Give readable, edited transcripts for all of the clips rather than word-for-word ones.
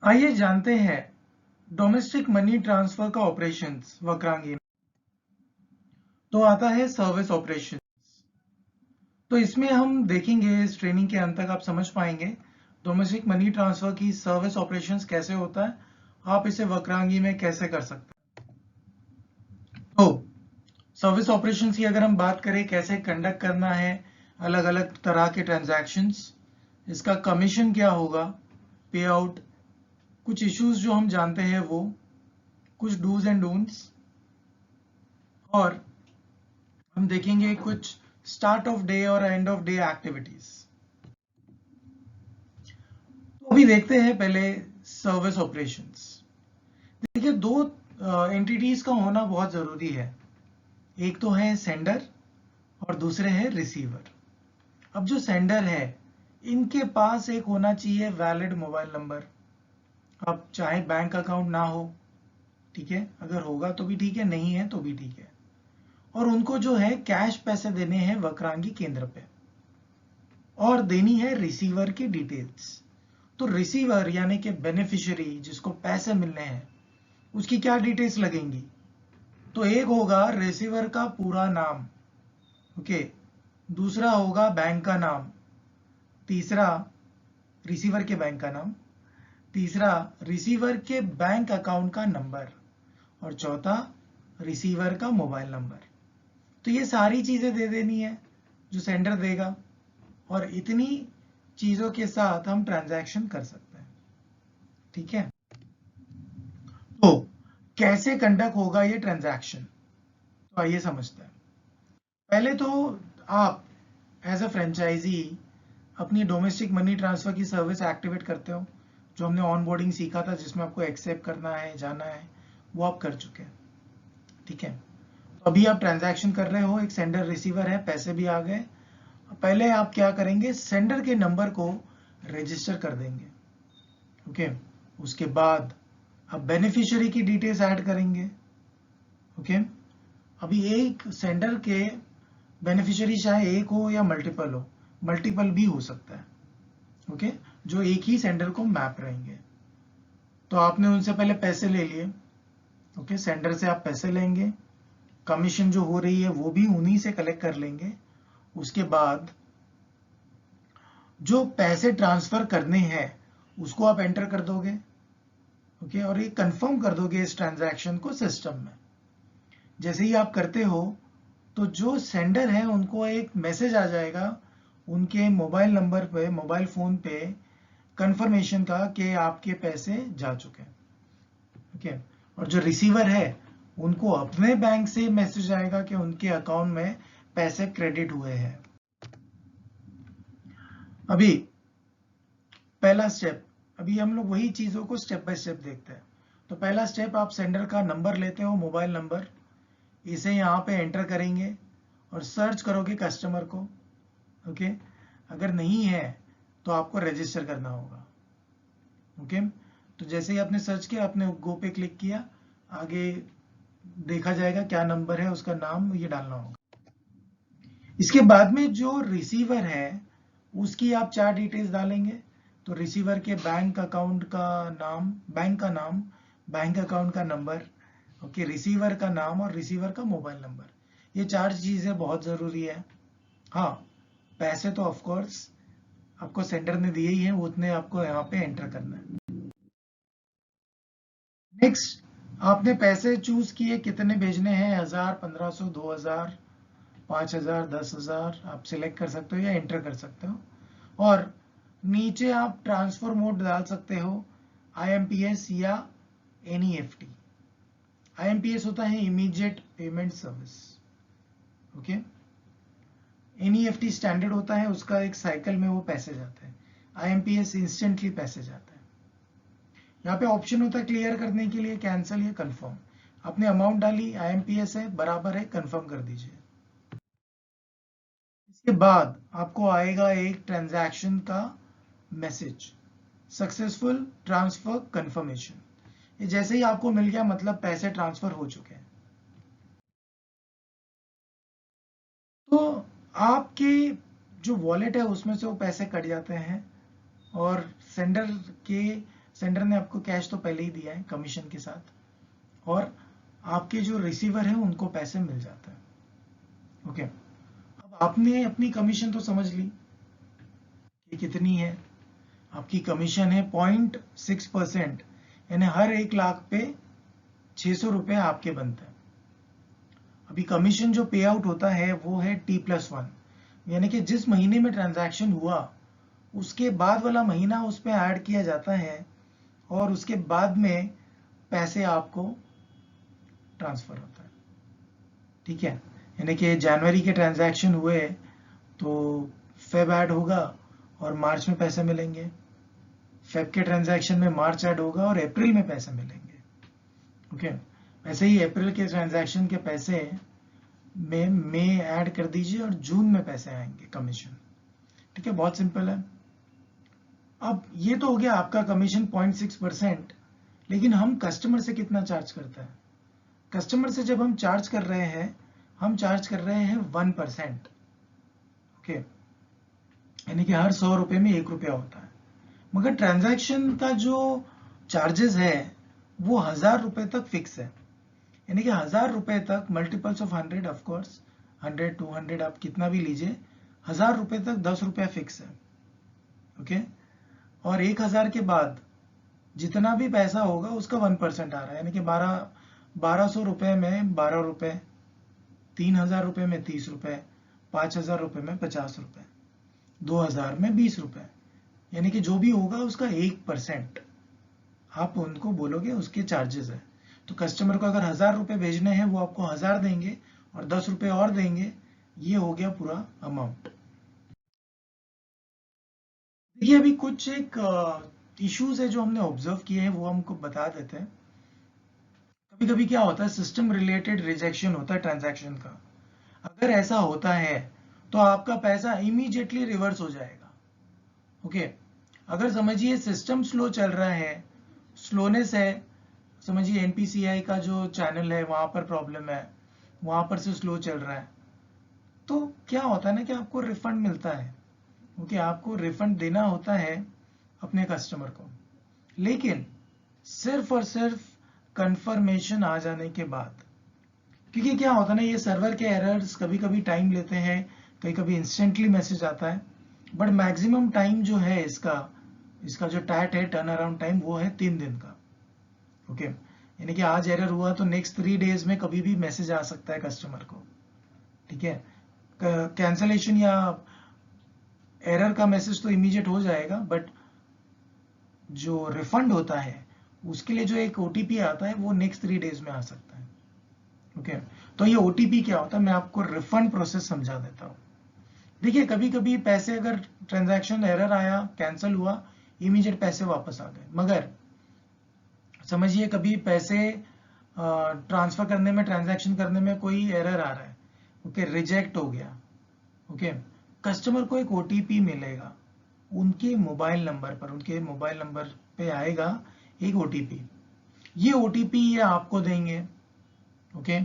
आइए जानते हैं डोमेस्टिक मनी ट्रांसफर का ऑपरेशंस वक्रांगी में। तो आता है सर्विस ऑपरेशन। तो इसमें हम देखेंगे, इस ट्रेनिंग के अंत तक आप समझ पाएंगे डोमेस्टिक मनी ट्रांसफर की सर्विस ऑपरेशंस कैसे होता है, आप इसे वक्रांगी में कैसे कर सकते हैं। तो सर्विस ऑपरेशंस की अगर हम बात करें, कैसे कंडक्ट करना है अलग अलग तरह के ट्रांजैक्शंस, इसका कमीशन क्या होगा, पे आउट, कुछ इश्यूज जो हम जानते हैं वो, कुछ डूज एंड डोंट्स, और हम देखेंगे कुछ स्टार्ट ऑफ डे और एंड ऑफ डे एक्टिविटीज। तो अभी देखते हैं पहले सर्विस ऑपरेशंस। देखिए, दो एंटिटीज का होना बहुत जरूरी है। एक तो है सेंडर और दूसरे है रिसीवर। अब जो सेंडर है, इनके पास एक होना चाहिए वैलिड मोबाइल नंबर। अब चाहे बैंक अकाउंट ना हो, ठीक है, अगर होगा तो भी ठीक है, नहीं है तो भी ठीक है। और उनको जो है कैश पैसे देने हैं वक्रांगी केंद्र पे, और देनी है रिसीवर की डिटेल्स। तो रिसीवर यानी कि बेनिफिशियरी जिसको पैसे मिलने हैं, उसकी क्या डिटेल्स लगेंगी। तो एक होगा रिसीवर का पूरा नाम, ओके, दूसरा होगा बैंक का नाम, तीसरा रिसीवर के बैंक का नाम, तीसरा रिसीवर के बैंक अकाउंट का नंबर, और चौथा रिसीवर का मोबाइल नंबर। तो ये सारी चीजें दे देनी है जो सेंडर देगा, और इतनी चीजों के साथ हम ट्रांजैक्शन कर सकते हैं, ठीक है। तो कैसे कंडक्ट होगा ये ट्रांजैक्शन, तो आइए समझते हैं। पहले तो आप एज अ फ्रेंचाइजी अपनी डोमेस्टिक मनी ट्रांसफर की सर्विस एक्टिवेट करते हो। जो हमने ऑन बोर्डिंग सीखा था, जिसमें आपको एक्सेप्ट करना है, जाना है, वो आप कर चुके हैं, ठीक है। तो अभी आप ट्रांजैक्शन कर रहे हो, एक सेंडर रिसीवर है, पैसे भी आ गए। पहले आप क्या करेंगे, सेंडर के नंबर को रजिस्टर कर देंगे, ओके। उसके बाद अब बेनिफिशियरी की डिटेल्स ऐड करेंगे, ओके। अभी एक सेंडर के बेनिफिशियरी चाहे एक हो या मल्टीपल हो, मल्टीपल भी हो सकता है, ओके, जो एक ही सेंडर को मैप रहेंगे। तो आपने उनसे पहले पैसे ले लिए, ओके, सेंडर से आप पैसे लेंगे, कमीशन जो हो रही है वो भी उन्हीं से कलेक्ट कर लेंगे। उसके बाद जो पैसे ट्रांसफर करने हैं उसको आप एंटर कर दोगे, ओके, और ये कंफर्म कर दोगे इस ट्रांजैक्शन को सिस्टम में। जैसे ही आप करते हो, तो जो सेंडर है उनको एक मैसेज आ जाएगा उनके मोबाइल नंबर पे, मोबाइल फोन पे, कंफर्मेशन का कि आपके पैसे जा चुके हैं, ओके। और जो रिसीवर है उनको अपने बैंक से मैसेज आएगा कि उनके अकाउंट में पैसे क्रेडिट हुए हैं। अभी पहला स्टेप, अभी हम लोग वही चीजों को स्टेप बाय स्टेप देखते हैं। तो पहला स्टेप, आप सेंडर का नंबर लेते हो, मोबाइल नंबर, इसे यहाँ पे एंटर करेंगे और सर्च करोगे कस्टमर को, ओके। अगर नहीं है तो आपको रजिस्टर करना होगा, ओके। तो जैसे ही आपने सर्च किया, आपने गो पे क्लिक किया, आगे देखा जाएगा क्या नंबर है, उसका नाम ये डालना होगा। इसके बाद में जो रिसीवर है उसकी आप चार डिटेल्स डालेंगे। तो रिसीवर के बैंक अकाउंट का नाम, बैंक का नाम, बैंक अकाउंट का नंबर, ओके, रिसीवर का नाम और रिसीवर का मोबाइल नंबर। ये चार चीजें बहुत जरूरी है। हाँ, पैसे तो ऑफ कोर्स आपको सेंडर ने दिए ही हैं, उतने आपको यहाँ पे एंटर करना है। नेक्स्ट, आपने पैसे चूज किए, कितने भेजने हैं, 1000, 1500, 2000, 5000, 10,000, आप सिलेक्ट कर सकते हो या एंटर कर सकते हो। और नीचे आप ट्रांसफर मोड डाल सकते हो, आईएमपीएस या एनईएफटी। आईएमपीएस होता है immediate payment service, okay. NEFT standard होता है, उसका एक साइकिल में वो पैसे जाते हैं। आईएमपीएस इंस्टेंटली पैसे जाते हैं। यहाँ पे ऑप्शन होता है क्लियर करने के लिए, कैंसिल या कंफर्म। आपने अमाउंट डाली, आईएमपीएस है, बराबर है, कंफर्म कर दीजिए। इसके बाद आपको आएगा एक ट्रांजैक्शन का मैसेज, सक्सेसफुल ट्रांसफर कंफर्मेशन। ये जैसे ही आपको मिल गया, मतलब पैसे ट्रांसफर हो चुके हैं। तो आपके जो वॉलेट है उसमें से वो पैसे कट जाते हैं, और सेंडर के सेंडर ने आपको कैश तो पहले ही दिया है कमीशन के साथ, और आपके जो रिसीवर है उनको पैसे मिल जाते हैं। ओके, अब आपने अपनी कमीशन तो समझ ली कि कितनी है। आपकी कमीशन है 0.6%, यानी हर 1 लाख पे 600 रुपये आपके बनते हैं। अभी कमीशन जो पे आउट होता है वो है T+1, यानी कि जिस महीने में ट्रांजैक्शन हुआ उसके बाद वाला महीना उस पर ऐड किया जाता है, और उसके बाद में पैसे आपको ट्रांसफर होता है। ठीक है, यानी कि जनवरी के ट्रांजैक्शन हुए तो फेब ऐड होगा और मार्च में पैसे मिलेंगे, फेब के ट्रांजैक्शन में मार्च ऐड होगा और अप्रैल में पैसे मिलेंगे। ओके, वैसे ही अप्रैल के ट्रांजैक्शन के पैसे में मई ऐड कर दीजिए और जून में पैसे आएंगे कमीशन। ठीक है, बहुत सिंपल है। अब ये तो हो गया आपका कमीशन 0.6%, लेकिन हम कस्टमर से कितना चार्ज करते हैं? कस्टमर से जब हम चार्ज कर रहे हैं, हम चार्ज कर रहे हैं 1%। ओके, यानी कि हर 100 रुपए में 1 रुपया होता है, मगर ट्रांजैक्शन का जो चार्जेस है वो 1000 रुपए तक फिक्स है। यानी कि 1000 रुपए तक मल्टीपल्स ऑफ 100, ऑफकोर्स 100 200 आप कितना भी लीजिए, 1000 रुपए तक 10 रुपया फिक्स है। ओके, और 1000 के बाद जितना भी पैसा होगा उसका 1% आ रहा है, यानी कि 1200 रुपए में 12 रुपए, 3000 रुपए में 30 रुपए, 5000 रुपए में 50 रुपए, 2000 में 20 रुपए, यानी कि जो भी होगा उसका 1% आप उनको बोलोगे उसके चार्जेस है। तो कस्टमर को अगर 1000 रुपए भेजने हैं वो आपको 1000 देंगे और 10 रुपए और देंगे, ये हो गया पूरा अमाउंट। देखिए, अभी कुछ एक इश्यूज है जो हमने ऑब्जर्व किए हैं, वो हमको बता देते हैं। कभी कभी क्या होता है, सिस्टम रिलेटेड रिजेक्शन होता है ट्रांजैक्शन का। अगर ऐसा होता है तो आपका पैसा इमीडिएटली रिवर्स हो जाएगा। ओके, अगर समझिए सिस्टम स्लो चल रहा है, स्लोनेस है, समझिए एनपीसीआई का जो चैनल है वहां पर प्रॉब्लम है, वहां पर से स्लो चल रहा है, तो क्या होता है ना कि आपको रिफंड मिलता है। ओके, आपको रिफंड देना होता है अपने कस्टमर को, लेकिन सिर्फ और सिर्फ कंफर्मेशन आ जाने के बाद। क्योंकि क्या होता है ना, ये सर्वर के एरर्स कभी कभी टाइम लेते हैं, कभी कभी इंस्टेंटली मैसेज आता है, बट मैक्सिमम टाइम जो है इसका जो टैट है, टर्न अराउंड टाइम, वो है 3 दिन का। ओके, यानी कि आज एरर हुआ तो नेक्स्ट 3 डेज में कभी भी मैसेज आ सकता है कस्टमर को। ठीक है, कैंसलेशन या एरर का मैसेज तो इमीडिएट हो जाएगा, बट जो रिफंड होता है उसके लिए जो एक ओटीपी आता है वो नेक्स्ट 3 डेज में आ सकता है। ओके, तो ये ओटीपी क्या होता है, मैं आपको रिफंड प्रोसेस समझा देता हूँ। देखिए, कभी कभी पैसे अगर ट्रांजैक्शन एरर आया, कैंसिल हुआ, इमीडिएट पैसे वापस आ गए, मगर समझिए कभी पैसे ट्रांसफर करने में, ट्रांजैक्शन करने में कोई एरर आ रहा है, ओके, रिजेक्ट हो गया। ओके, कस्टमर को एक ओटीपी मिलेगा उनके मोबाइल नंबर पर, उनके मोबाइल नंबर पे आएगा एक ओटीपी। ये ओटीपी ये आपको देंगे। ओके,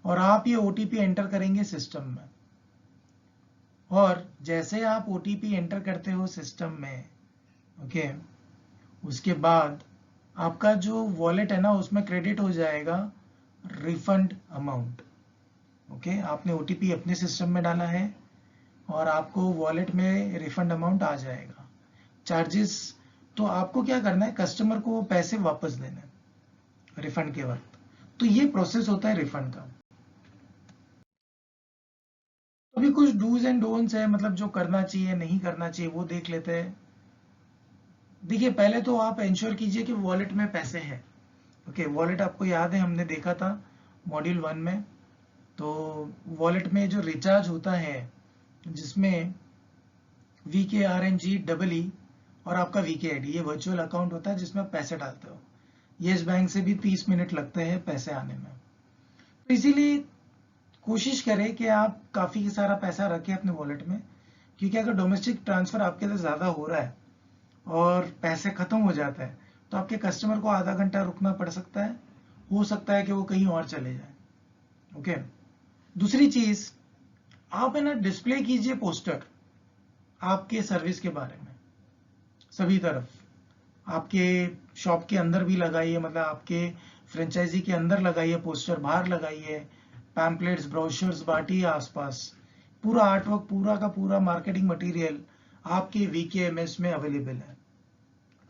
और आप ये ओटीपी एंटर करेंगे सिस्टम में, और जैसे आप ओटीपी एंटर करते हो सिस्टम में, ओके, उसके बाद आपका जो वॉलेट है ना उसमें क्रेडिट हो जाएगा रिफंड अमाउंट। ओके, आपने ओटीपी अपने सिस्टम में डाला है और आपको वॉलेट में रिफंड अमाउंट आ जाएगा। चार्जेस तो आपको क्या करना है, कस्टमर को पैसे वापस देना है रिफंड के वक्त। तो ये प्रोसेस होता है रिफंड का। अभी कुछ डूज एंड डोंट्स है, मतलब जो करना चाहिए नहीं करना चाहिए वो देख लेते हैं। देखिए, पहले तो आप इंश्योर कीजिए कि वॉलेट में पैसे हैं। ओके, वॉलेट आपको याद है हमने देखा था मॉड्यूल 1 में, तो वॉलेट में जो रिचार्ज होता है जिसमें VKRNG और आपका VKID, ये वर्चुअल अकाउंट होता है जिसमें आप पैसे डालते हो। येस बैंक से भी 30 मिनट लगते हैं पैसे आने में, तो इसीलिए कोशिश करें कि आप काफ़ी सारा पैसा रखें अपने वॉलेट में, क्योंकि अगर डोमेस्टिक ट्रांसफ़र आपके से ज़्यादा हो रहा है और पैसे ख़त्म हो जाते हैं तो आपके कस्टमर को आधा घंटा रुकना पड़ सकता है, हो सकता है कि वो कहीं और चले जाए। ओके, दूसरी चीज़, आप है ना डिस्प्ले कीजिए पोस्टर आपके सर्विस के बारे में सभी तरफ। आपके शॉप के अंदर भी लगाइए, मतलब आपके फ्रेंचाइजी के अंदर लगाइए, पोस्टर बाहर लगाइए, पैम्पलेट्स ब्रोशर्स बांटिए आसपास। पूरा आर्टवर्क, पूरा का पूरा मार्केटिंग मटेरियल आपके वीकेएमएस में अवेलेबल है।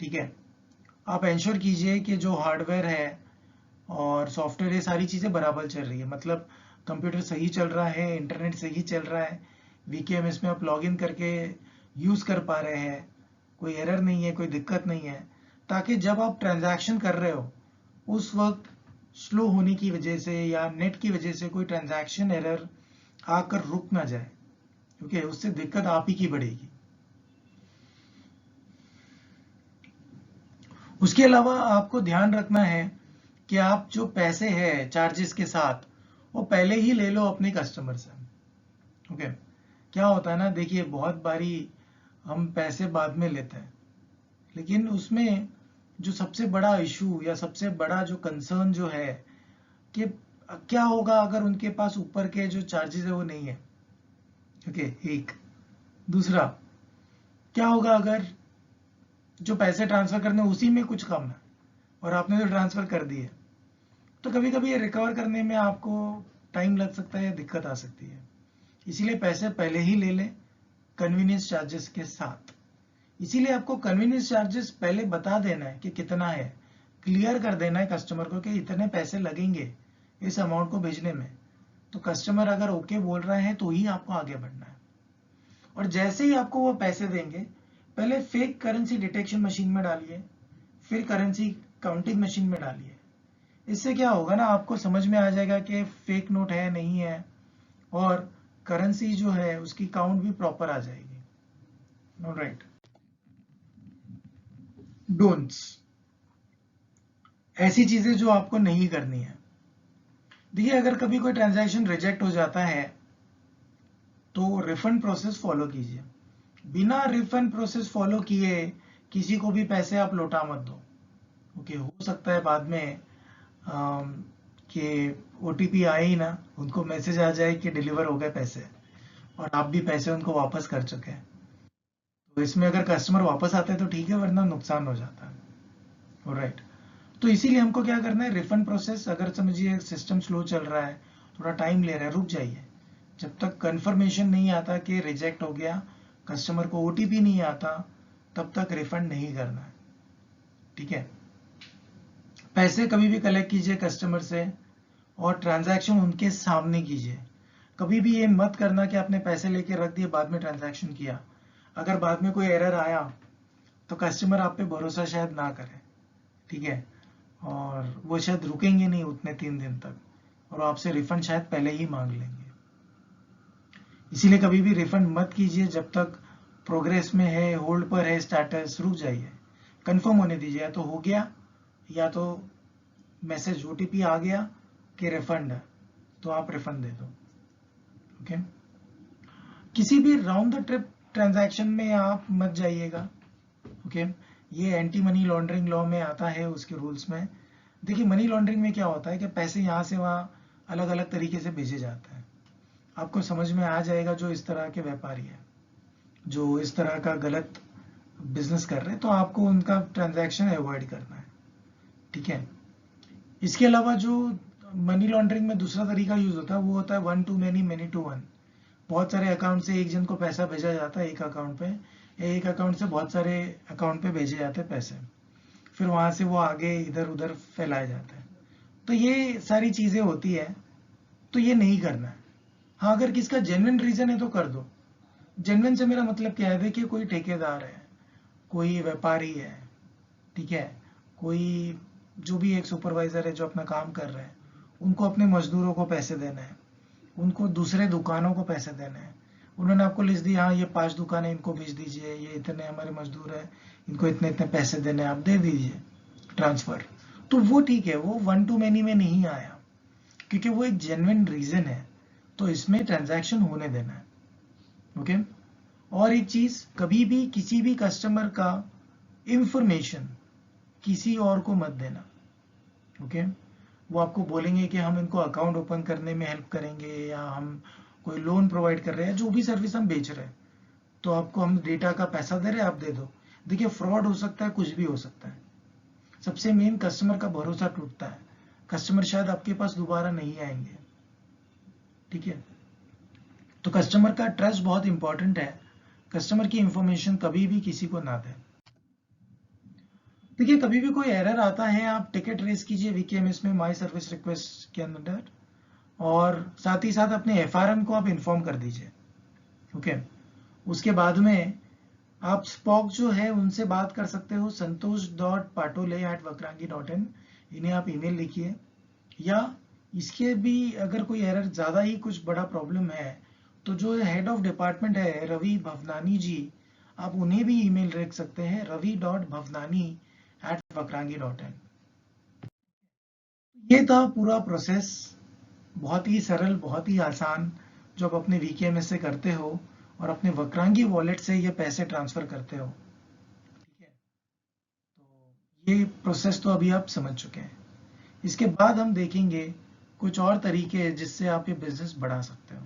ठीक है, आप इंश्योर कीजिए कि जो हार्डवेयर है और सॉफ्टवेयर, ये सारी चीज़ें बराबर चल रही है, मतलब कंप्यूटर सही चल रहा है, इंटरनेट सही चल रहा है, वीकेएमएस में आप लॉगिन करके यूज़ कर पा रहे हैं, कोई एरर नहीं है, कोई दिक्कत नहीं है, ताकि जब आप ट्रांजैक्शन कर रहे हो उस वक्त स्लो होने की वजह से या नेट की वजह से कोई ट्रांजैक्शन एरर आकर रुक ना जाए, क्योंकि उससे दिक्कत आप ही की बढ़ेगी। उसके अलावा आपको ध्यान रखना है कि आप जो पैसे हैं चार्जेस के साथ, वो पहले ही ले लो अपने कस्टमर से। ओके, क्या होता है ना, देखिए बहुत बारी हम पैसे बाद में लेते हैं, लेकिन उसमें जो सबसे बड़ा इशू या सबसे बड़ा जो कंसर्न जो है कि क्या होगा अगर उनके पास ऊपर के जो चार्जेस है वो नहीं है। ओके, एक दूसरा, क्या होगा अगर जो पैसे ट्रांसफर करने उसी में कुछ कम है और आपने तो ट्रांसफर कर दिए, तो कभी कभी ये रिकवर करने में आपको टाइम लग सकता है या दिक्कत आ सकती है। इसीलिए पैसे पहले ही ले लें कन्वीनियंस चार्जेस के साथ। इसीलिए आपको कन्वीनियंस चार्जेस पहले बता देना है कि कितना है, क्लियर कर देना है कस्टमर को कि इतने पैसे लगेंगे इस अमाउंट को भेजने में। तो कस्टमर अगर ओके बोल रहा है तो ही आपको आगे बढ़ना है। और जैसे ही आपको वो पैसे देंगे, पहले फेक करेंसी डिटेक्शन मशीन में डालिए, फिर करेंसी काउंटिंग मशीन में डालिए। इससे क्या होगा ना, आपको समझ में आ जाएगा कि फेक नोट है नहीं है, और करेंसी जो है उसकी काउंट भी प्रॉपर आ जाएगी। ऑलराइट, डोंट्स, ऐसी चीजें जो आपको नहीं करनी है। देखिए, अगर कभी कोई ट्रांजैक्शन रिजेक्ट हो जाता है तो रिफंड प्रोसेस फॉलो कीजिए। बिना रिफंड प्रोसेस फॉलो किए किसी को भी पैसे आप लौटा मत दो। ओके, हो सकता है बाद में कि ओटीपी आए ही ना, उनको मैसेज आ जाए कि डिलीवर हो गए पैसे, और आप भी पैसे उनको वापस कर चुके हैं। तो इसमें अगर कस्टमर वापस आता है तो ठीक है, वरना नुकसान हो जाता है। ऑलराइट, तो इसीलिए हमको क्या करना है, रिफंड प्रोसेस, अगर समझिए सिस्टम स्लो चल रहा है, थोड़ा टाइम ले रहा है, रुक जाइए। जब तक कंफर्मेशन नहीं आता कि रिजेक्ट हो गया, कस्टमर को ओटीपी नहीं आता, तब तक रिफंड नहीं करना है। ठीक है, पैसे कभी भी कलेक्ट कीजिए कस्टमर से, और ट्रांजैक्शन उनके सामने कीजिए। कभी भी ये मत करना कि आपने पैसे लेके रख दिए, बाद में ट्रांजैक्शन किया, अगर बाद में कोई एरर आया तो कस्टमर आप पे भरोसा शायद ना करे। ठीक है, और वो शायद रुकेंगे नहीं उतने 3 दिन तक, और आपसे रिफंड शायद पहले ही मांग लेंगे। इसीलिए कभी भी रिफंड मत कीजिए जब तक प्रोग्रेस में है, होल्ड पर है, स्टेटस, रुक जाइए, कंफर्म होने दीजिए। या तो हो गया, या तो मैसेज ओटीपी आ गया कि रिफंड है, तो आप रिफंड दे दो। ओके, किसी भी राउंड द ट्रिप ट्रांजैक्शन में आप मत जाइएगा। ओके, ये एंटी मनी लॉन्ड्रिंग लॉ में आता है, उसके रूल्स में। देखिए, मनी लॉन्ड्रिंग में क्या होता है कि पैसे यहाँ से वहाँ अलग अलग तरीके से भेजे जाते हैं। आपको समझ में आ जाएगा, जो इस तरह के व्यापारी हैं, जो इस तरह का गलत बिजनेस कर रहे हैं, तो आपको उनका ट्रांजैक्शन अवॉइड करना है। ठीक है, इसके अलावा जो मनी लॉन्ड्रिंग में दूसरा तरीका यूज होता है, वो होता है 1 to many, many to 1। बहुत सारे अकाउंट से एक जन को पैसा भेजा जाता है, एक अकाउंट पे, एक अकाउंट से बहुत सारे अकाउंट पे भेजे जाते हैं पैसे, फिर वहां से वो आगे इधर उधर फैलाए जाते हैं। तो ये सारी चीजें होती है, तो ये नहीं करना है। हाँ, अगर किसका जेन्युइन रीजन है तो कर दो। जेन्युइन से मेरा मतलब क्या है, देखिए कोई ठेकेदार है, कोई व्यापारी है, ठीक है, कोई जो भी एक सुपरवाइजर है जो अपना काम कर रहे हैं, उनको अपने मजदूरों को पैसे देने हैं, उनको दूसरे दुकानों को पैसे देने हैं। उन्होंने आपको लिस्ट दी, हाँ ये 5 दुकानें, इनको भेज दीजिए, ये इतने हमारे मजदूर है, इनको इतने इतने पैसे देने, आप दे दीजिए ट्रांसफर। तो वो ठीक है, वो 1 to many में नहीं आया, क्योंकि वो एक जेन्युइन रीजन है, तो इसमें ट्रांजैक्शन होने देना है। ओके, और एक चीज, कभी भी किसी भी कस्टमर का इंफॉर्मेशन किसी और को मत देना। ओके, वो आपको बोलेंगे कि हम इनको अकाउंट ओपन करने में हेल्प करेंगे, या हम कोई लोन प्रोवाइड कर रहे हैं, जो भी सर्विस हम बेच रहे हैं, तो आपको हम डेटा का पैसा दे रहे हैं, आप दे दो। देखिए फ्रॉड हो सकता है, कुछ भी हो सकता है। सबसे मेन कस्टमर का भरोसा टूटता है, कस्टमर शायद आपके पास दोबारा नहीं आएंगे। ठीक है, तो कस्टमर का ट्रस्ट बहुत इंपॉर्टेंट है। कस्टमर की इंफॉर्मेशन कभी भी किसी को ना दें। देखिए कभी भी कोई एरर आता है, आप टिकट रेज कीजिए वीकेएमएस में माई सर्विस रिक्वेस्ट के अंदर, और साथ ही साथ अपने एफआरएम को आप इन्फॉर्म कर दीजिए। ओके, उसके बाद में आप स्पॉक जो है उनसे बात कर सकते हो, santosh.patole@vakrangi.in, इन्हें आप ईमेल लिखिए। या इसके भी अगर कोई एरर ज़्यादा ही कुछ बड़ा प्रॉब्लम है तो जो हेड ऑफ डिपार्टमेंट है रवि भवनानी जी, आप उन्हें भी ईमेल लिख सकते हैं, ravi.bhavnani@vakrangi.in। ये था पूरा प्रोसेस, बहुत ही सरल, बहुत ही आसान, जो आप अपने वीकेएमएस से करते हो और अपने वक्रांगी वॉलेट से ये पैसे ट्रांसफर करते हो। ठीक है, तो ये प्रोसेस तो अभी आप समझ चुके हैं। इसके बाद हम देखेंगे कुछ और तरीके जिससे आप ये बिजनेस बढ़ा सकते हो।